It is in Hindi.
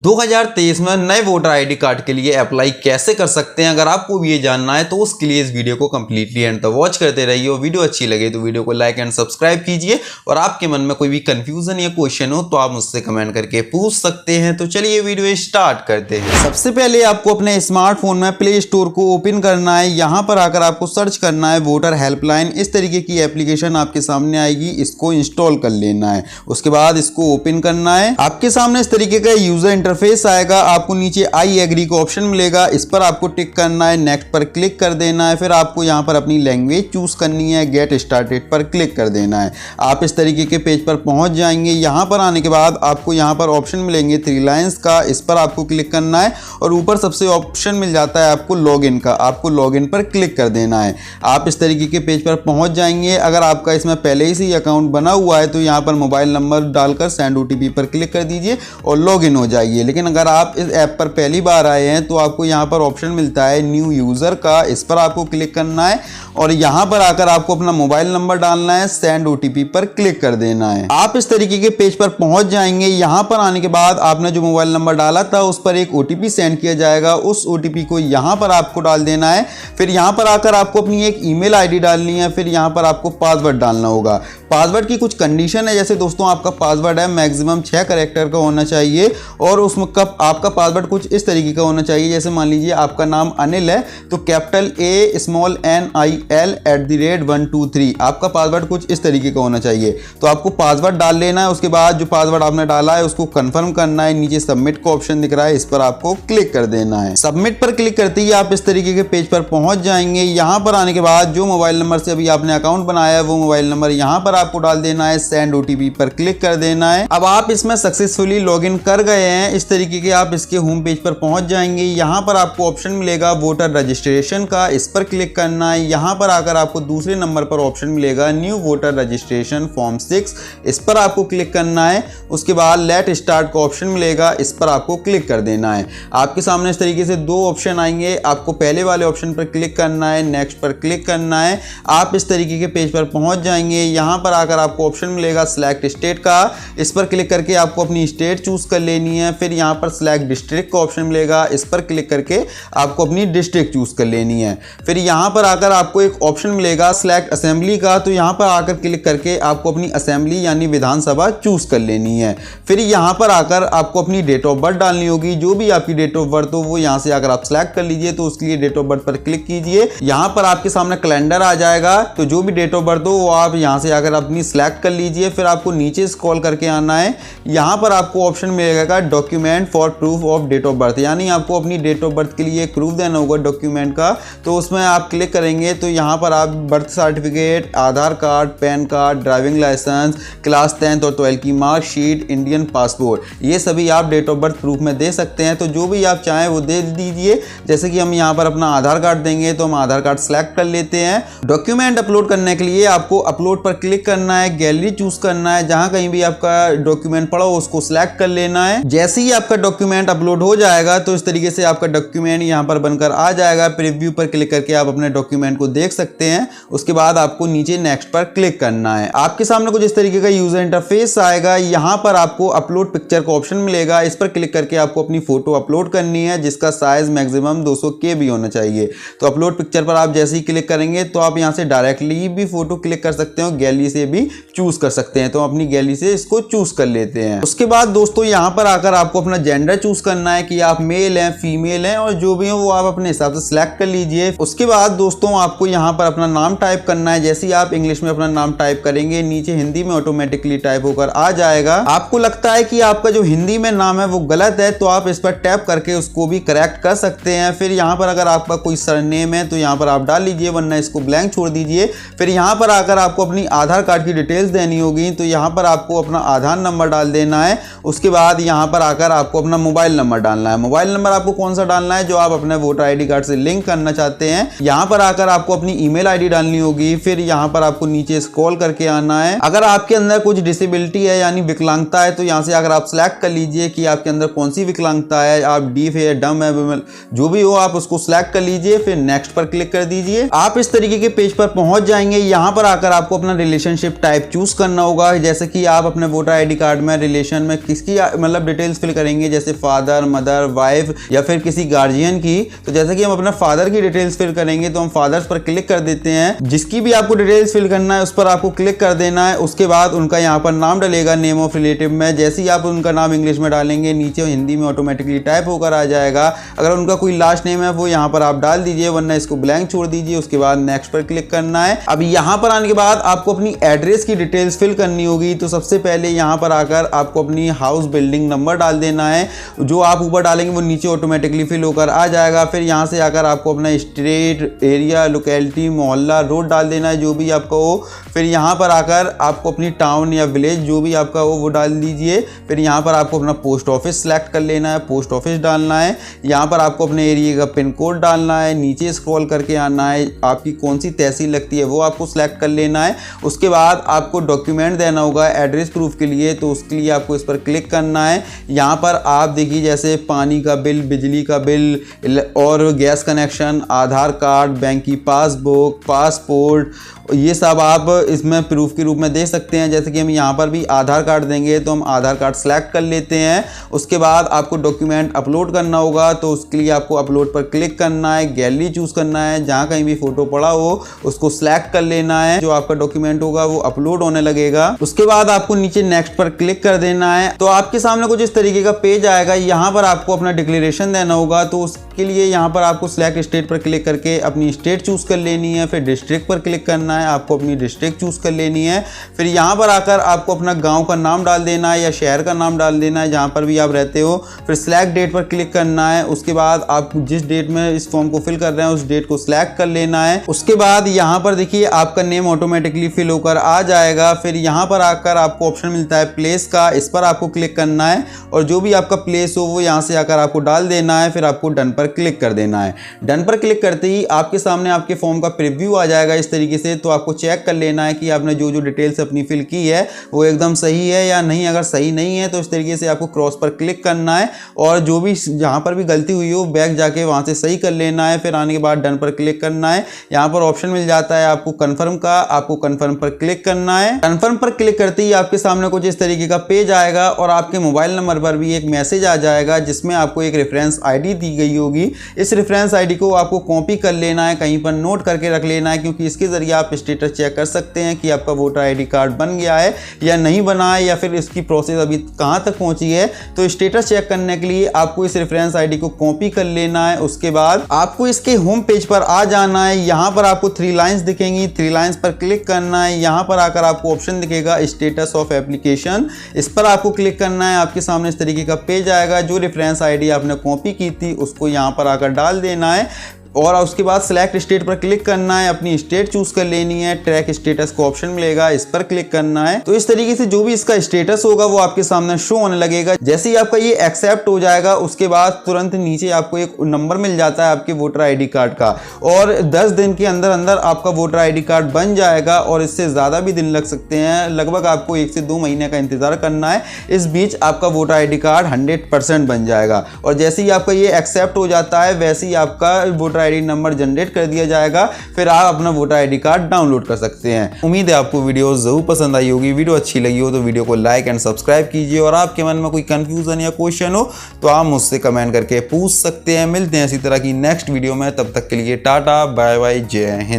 2023 में नए वोटर आईडी कार्ड के लिए अप्लाई कैसे कर सकते हैं, अगर आपको भी ये जानना है तो उसके लिए इस वीडियो को कंप्लीटली एंड तक वॉच करते रहिए। और वीडियो अच्छी लगे तो वीडियो को लाइक एंड सब्सक्राइब कीजिए। और आपके मन में कोई भी कंफ्यूजन या क्वेश्चन हो तो आप मुझसे कमेंट करके पूछ सकते हैं। तो चलिए वीडियो स्टार्ट करते हैं। सबसे पहले आपको अपने स्मार्टफोन में प्ले स्टोर को ओपन करना है। यहाँ पर आकर आपको सर्च करना है वोटर हेल्पलाइन। इस तरीके की एप्लीकेशन आपके सामने आएगी, इसको इंस्टॉल कर लेना है। उसके बाद इसको ओपन करना है। आपके सामने इस तरीके का यूजर इंटरफेस आएगा। आपको नीचे आई एग्री का ऑप्शन मिलेगा, इस पर आपको टिक करना है, नेक्स्ट पर क्लिक कर देना है। फिर आपको यहाँ पर अपनी लैंग्वेज चूज करनी है, गेट स्टार्टेड पर क्लिक कर देना है। आप इस तरीके के पेज पर पहुंच जाएंगे। यहाँ पर आने के बाद आपको यहाँ पर ऑप्शन मिलेंगे 3 लाइन्स का, इस पर आपको क्लिक करना है। और ऊपर सबसे ऑप्शन मिल जाता है आपको लॉगिन का, आपको लॉगिन पर क्लिक कर देना है। आप इस तरीके के पेज पर पहुंच जाएंगे। अगर आपका इसमें पहले ही से अकाउंट बना हुआ है तो यहाँ पर मोबाइल नंबर डालकर सेंड OTP पर क्लिक कर दीजिए और लॉगिन हो जाइए। लेकिन अगर आप इस ऐप पर पहली बार आए हैं तो आपको यहाँ पर ऑप्शन मिलता है न्यू यूजर का, इस पर आपको क्लिक करना है। और यहाँ पर आकर आपको अपना मोबाइल नंबर डालना है, सेंड OTP पर क्लिक कर देना है। आप इस तरीके के पेज पर पहुंच जाएंगे। यहाँ पर आने के बाद आपने जो मोबाइल नंबर डाला था उस पर एक OTP सेंड किया जाएगा। उस OTP को यहाँ पर आपको डाल देना है। फिर यहाँ पर आकर आपको अपनी एक ईमेल ID डालनी है। फिर यहाँ पर आपको पासवर्ड डालना होगा। पासवर्ड की कुछ कंडीशन है, जैसे दोस्तों आपका पासवर्ड है मैक्सिमम 6 कैरेक्टर का होना चाहिए। और उसमें आपका पासवर्ड कुछ इस तरीके का होना चाहिए, जैसे मान लीजिए आपका नाम अनिल है तो कैपिटल A स्मॉल NIL @123। आपका पासवर्ड कुछ इस तरीके का होना चाहिए। तो आपको पासवर्ड डाल लेना है। उसके बाद जो पासवर्ड आपने डाला है उसको कंफर्म करना है। नीचे सबमिट का ऑप्शन दिख रहा है, इस पर आपको क्लिक कर देना है। सबमिट पर क्लिक करते ही आप इस तरीके के पेज पर पहुंच जाएंगे। यहाँ पर आने के बाद जो मोबाइल नंबर से अभी आपने अकाउंट बनाया है वो मोबाइल नंबर यहाँ पर आपको डाल देना है, सेंड OTP पर क्लिक कर देना है। अब आप इसमें सक्सेसफुली लॉगिन कर गए हैं। इस तरीके के आप इसके होम पेज पर पहुंच जाएंगे। यहाँ पर आपको ऑप्शन मिलेगा वोटर रजिस्ट्रेशन का, इस पर क्लिक करना है। यहाँ पर आकर आपको दूसरे नंबर पर ऑप्शन मिलेगा न्यू वोटर रजिस्ट्रेशन फॉर्म 6, इस पर आपको क्लिक करना है। उसके बाद लेट स्टार्ट का ऑप्शन मिलेगा, इस पर आपको क्लिक कर देना है। आपके सामने इस तरीके से 2 ऑप्शन आएंगे। आपको पहले वाले ऑप्शन पर क्लिक करना है, नेक्स्ट पर क्लिक करना है। आप इस तरीके के पेज पर पहुंच जाएंगे। यहाँ पर आकर आपको ऑप्शन मिलेगा सिलेक्ट स्टेट का, इस पर क्लिक करके आपको अपनी स्टेट चूज कर लेनी है। फिर यहाँ पर सिलेक्ट डिस्ट्रिक्ट का ऑप्शन मिलेगा, इस पर क्लिक करके आपको अपनी डिस्ट्रिक्ट चूज कर लेनी है। फिर यहाँ पर आकर आपको एक ऑप्शन मिलेगा सिलेक्ट असेंबली का, तो यहाँ पर आकर क्लिक करके आपको अपनी असेंबली यानी विधानसभा चूज कर लेनी है। फिर यहाँ पर आकर आपको अपनी डेट ऑफ बर्थ डालनी होगी। जो भी आपकी डेट ऑफ बर्थ हो वो यहाँ से आकर आप सिलेक्ट कर लीजिए। तो उसके लिए डेट ऑफ बर्थ पर क्लिक कीजिए। यहाँ पर आपके सामने कैलेंडर आ जाएगा, तो जो भी डेट ऑफ बर्थ हो वो आप यहाँ से आकर अपनी सिलेक्ट कर लीजिए। फिर आपको नीचे स्क्रॉल करके आना है। यहाँ पर आपको ऑप्शन मिलेगा document for proof of date of birth, यानी आपको अपनी डेट ऑफ बर्थ के लिए एक प्रूफ देना होगा डॉक्यूमेंट का। तो उसमें आप क्लिक करेंगे तो यहाँ पर आप birth certificate, Aadhaar card, PAN card, driving licence, class 10th और 12 की मार्कशीट, इंडियन पासपोर्ट, ये सभी आप डेट ऑफ बर्थ प्रूफ में दे सकते हैं। तो जो भी आप चाहें वो दे दीजिए। जैसे कि हम यहाँ पर अपना आधार कार्ड देंगे तो हम आधार कार्ड सेलेक्ट कर लेते हैं। डॉक्यूमेंट अपलोड करने के लिए आपको अपलोड पर क्लिक करना है, गैलरी चूज करना है। जहाँ कहीं भी आपका डॉक्यूमेंट पड़ा हो उसको सिलेक्ट कर लेना है। जैसे ही आपका डॉक्यूमेंट अपलोड हो जाएगा तो इस तरीके से आपका डॉक्यूमेंट यहाँ पर बनकर आ जाएगा। प्रीव्यू पर क्लिक करके आप अपने डॉक्यूमेंट को देख सकते हैं। उसके बाद आपको नीचे नेक्स्ट पर क्लिक करना है। आपके सामने कुछ इस तरीके का यूजर इंटरफेस आएगा। यहाँ पर आपको अपलोड पिक्चर का ऑप्शन मिलेगा, इस पर क्लिक करके आपको अपनी फोटो अपलोड करनी है, जिसका साइज मैक्सिमम 200 KB होना चाहिए। तो अपलोड पिक्चर पर आप जैसे ही क्लिक करेंगे तो आप यहाँ से डायरेक्टली भी फोटो क्लिक कर सकते हो, गैलरी से भी चूज कर सकते हैं। तो अपनी गैलरी से इसको चूज कर लेते हैं। उसके बाद दोस्तों यहाँ पर आकर आपको अपना जेंडर चूज करना है कि आप मेल हैं, फीमेल हैं, और जो भी हो वो आप अपने हिसाब से सिलेक्ट कर लीजिए। उसके बाद दोस्तों आपको यहाँ पर अपना नाम टाइप करना है। जैसे ही आप इंग्लिश में अपना नाम टाइप करेंगे नीचे हिंदी में ऑटोमेटिकली टाइप होकर आ जाएगा। आपको लगता है कि आपका जो हिंदी में नाम है वो गलत है तो आप इस पर टैप करके उसको भी करेक्ट कर सकते हैं। फिर यहाँ पर अगर आपका कोई सरनेम है तो यहाँ पर आप डाल लीजिए, वरना इसको ब्लैंक छोड़ दीजिए। फिर यहाँ पर आकर आपको अपनी आधार कार्ड की डिटेल्स देनी होगी, तो यहाँ पर आपको अपना आधार नंबर डाल देना है। उसके बाद यहाँ पर आकर आपको अपना मोबाइल नंबर डालना है। मोबाइल नंबर आपको कौन सा डालना है, जो आप अपने वोटर आईडी कार्ड से लिंक करना चाहते हैं। यहाँ पर आकर आपको अपनी ईमेल आईडी डालनी होगी। फिर यहाँ पर आपको नीचे स्क्रॉल करके आना है। अगर आपके अंदर कुछ डिसेबिलिटी है यानी विकलांगता है तो यहाँ से अगर आप सिलेक्ट कर लीजिए कि आपके अंदर कौन सी विकलांगता है, आप डीफ है, डम है, जो भी हो आप उसको सिलेक्ट कर लीजिए। फिर नेक्स्ट पर क्लिक कर दीजिए। आप इस तरीके के पेज पर पहुंच जाएंगे। यहाँ पर आकर आपको अपना रिलेशनशिप टाइप चूज करना होगा। जैसे कि आप अपने वोटर आईडी कार्ड में रिलेशन में किसकी मतलब डिटेल्स फिल करेंगे, जैसे फादर, मदर, वाइफ या फिर किसी गार्जियन की। तो जैसे कि हम अपना फादर की डिटेल्स फिल करेंगे तो हम फादर्स पर क्लिक कर देते हैं। जिसकी भी आपको डिटेल्स फिल करना है उस पर आपको क्लिक कर देना है। उसके बाद उनका यहाँ पर नाम डलेगा नेम ऑफ रिलेटिव में। जैसे ही आप उनका नाम इंग्लिश में डालेंगे नीचे हिंदी में ऑटोमेटिकली टाइप होकर आ जाएगा। अगर उनका कोई लास्ट नेम है वो यहाँ पर आप डाल दीजिए, वरना इसको ब्लैंक छोड़ दीजिए। उसके बाद नेक्स्ट पर क्लिक करना है। अब यहाँ पर आने के बाद आपको अपनी एड्रेस की डिटेल्स फिल करनी होगी। तो सबसे पहले यहाँ पर आकर आपको अपनी हाउस बिल्डिंग नंबर डाल देना है। जो आप ऊपर डालेंगे वो नीचे ऑटोमेटिकली फिल होकर आ जाएगा। फिर यहाँ से आकर आपको अपना स्ट्रीट, एरिया, लोकेलिटी, मोहल्ला, रोड डाल देना है जो भी आपका हो। फिर यहाँ पर आकर आपको अपनी टाउन या विलेज जो भी आपका हो वो डाल दीजिए। फिर यहाँ पर आपको अपना पोस्ट ऑफिस सेलेक्ट कर लेना है, पोस्ट ऑफिस डालना है। यहाँ पर आपको अपने एरिया का पिन कोड डालना है। नीचे स्क्रॉल करके आना है, आपकी कौन सी तहसील लगती है वो आपको सेलेक्ट कर लेना है। उसके बाद आपको डॉक्यूमेंट देना होगा एड्रेस प्रूफ के लिए, तो उसके लिए आपको इस पर क्लिक करना है। यहाँ पर आप देखिए जैसे पानी का बिल, बिजली का बिल और गैस कनेक्शन, आधार कार्ड, बैंक की पासबुक, पासपोर्ट, ये सब आप इसमें प्रूफ के रूप में दे सकते हैं। जैसे कि हम यहाँ पर भी आधार कार्ड देंगे तो हम आधार कार्ड सेलेक्ट कर लेते हैं। उसके बाद आपको डॉक्यूमेंट अपलोड करना होगा, तो उसके लिए आपको अपलोड पर क्लिक करना है, गैलरी चूज करना है, जहाँ कहीं भी फोटो पड़ा हो उसको सिलेक्ट कर लेना है। जो आपका डॉक्यूमेंट होगा वो अपलोड होने लगेगा। उसके बाद आपको नीचे नेक्स्ट पर क्लिक कर देना है। तो आपके सामने कुछ इस तरीके का पेज आएगा। यहाँ पर आपको अपना डिक्लेरेशन देना होगा, तो उसके लिए यहाँ पर आपको सिलेक्ट स्टेट पर क्लिक करके अपनी स्टेट चूज कर लेनी है। फिर डिस्ट्रिक्ट पर क्लिक करना है, आपको अपनी डिस्ट्रिक्ट चूज कर लेनी है। फिर यहाँ पर आकर आपको अपना गांव का नाम डाल देना है या शहर का नाम डाल देना है जहाँ पर भी आप रहते हो। फिर सिलेक्ट डेट पर क्लिक करना है। उसके बाद आप जिस डेट में इस फॉर्म को फिल कर रहे हैं उस डेट को सिलेक्ट कर लेना है। उसके बाद यहाँ पर देखिए आपका नेम ऑटोमेटिकली फिल होकर आ जाएगा। फिर यहाँ पर आकर आपको ऑप्शन मिलता है प्लेस का, इस पर आपको क्लिक करना है और जो भी आपका प्लेस हो वो यहाँ से आकर आपको डाल देना है। फिर आपको डन पर क्लिक कर देना है। डन पर क्लिक करते ही आपके सामने आपके फॉर्म का प्रीव्यू आ जाएगा इस तरीके से। तो आपको चेक कर लेना है कि आपने जो डिटेल्स अपनी फिल की है वो एकदम सही है या नहीं। अगर सही नहीं है तो इस तरीके से आपको क्रॉस पर क्लिक करना है और जो भी जहां पर भी गलती हुई हो बैक जाके वहां से सही कर लेना है। फिर आने के बाद डन पर क्लिक करना है। यहाँ पर ऑप्शन मिल जाता है आपको कंफर्म का, आपको कंफर्म पर क्लिक करना है। कंफर्म पर क्लिक करते ही आपके सामने कुछ इस तरीके का पेज आएगा और आपके मोबाइल नंबर पर भी एक मैसेज आ जाएगा जिसमें आपको एक रेफरेंस आईडी दी गई होगी। इस रेफरेंस आईडी को आपको कॉपी कर लेना है, कहीं पर नोट करके रख लेना है, क्योंकि इसके जरिए आप स्टेटस चेक कर सकते हैं कि आपका वोटर आईडी कार्ड बन गया है या नहीं बना है, या फिर इसकी प्रोसेस अभी कहां तक पहुंची है। तो स्टेटस चेक करने के लिए आपको इस रेफरेंस आईडी को कॉपी कर लेना है। उसके बाद आपको इसके होम पेज पर आ जाना है। यहां पर आपको 3 लाइंस दिखेंगी, 3 लाइंस पर क्लिक करना है। यहां पर आकर आपको ऑप्शन दिखेगा स्टेटस ऑफ एप्लीकेशन, इस पर आपको क्लिक करना है। आपके सामने इस तरीके का पेज आएगा। जो रेफरेंस आईडी आपने कॉपी की थी उसको यहां पर आकर डाल देना है और उसके बाद सिलेक्ट स्टेट पर क्लिक करना है, अपनी स्टेट चूज कर लेनी है। ट्रैक स्टेटस का ऑप्शन मिलेगा, इस पर क्लिक करना है। तो इस तरीके से जो भी इसका स्टेटस होगा वो आपके सामने शो होने लगेगा। जैसे ही आपका ये एक्सेप्ट हो जाएगा उसके बाद तुरंत नीचे आपको एक नंबर मिल जाता है आपके वोटर आईडी कार्ड का और 10 दिन के अंदर अंदर आपका वोटर आईडी कार्ड बन जाएगा और इससे ज्यादा भी दिन लग सकते हैं। लगभग आपको 1 से 2 महीने का इंतजार करना है। इस बीच आपका वोटर आईडी कार्ड 100% बन जाएगा और जैसे ही आपका ये एक्सेप्ट हो जाता है वैसे ही आपका वोटर आईडी नंबर जनरेट कर दिया जाएगा। फिर आप अपना वोटर आईडी कार्ड डाउनलोड कर सकते हैं। उम्मीद है आपको वीडियो जरूर पसंद आई होगी। वीडियो अच्छी लगी हो तो वीडियो को लाइक एंड सब्सक्राइब कीजिए और आपके मन में कोई कंफ्यूजन या क्वेश्चन हो तो आप मुझसे कमेंट करके पूछ सकते हैं। मिलते हैं इसी तरह की नेक्स्ट वीडियो में, तब तक के लिए टाटा बाय बाय, जय हिंद।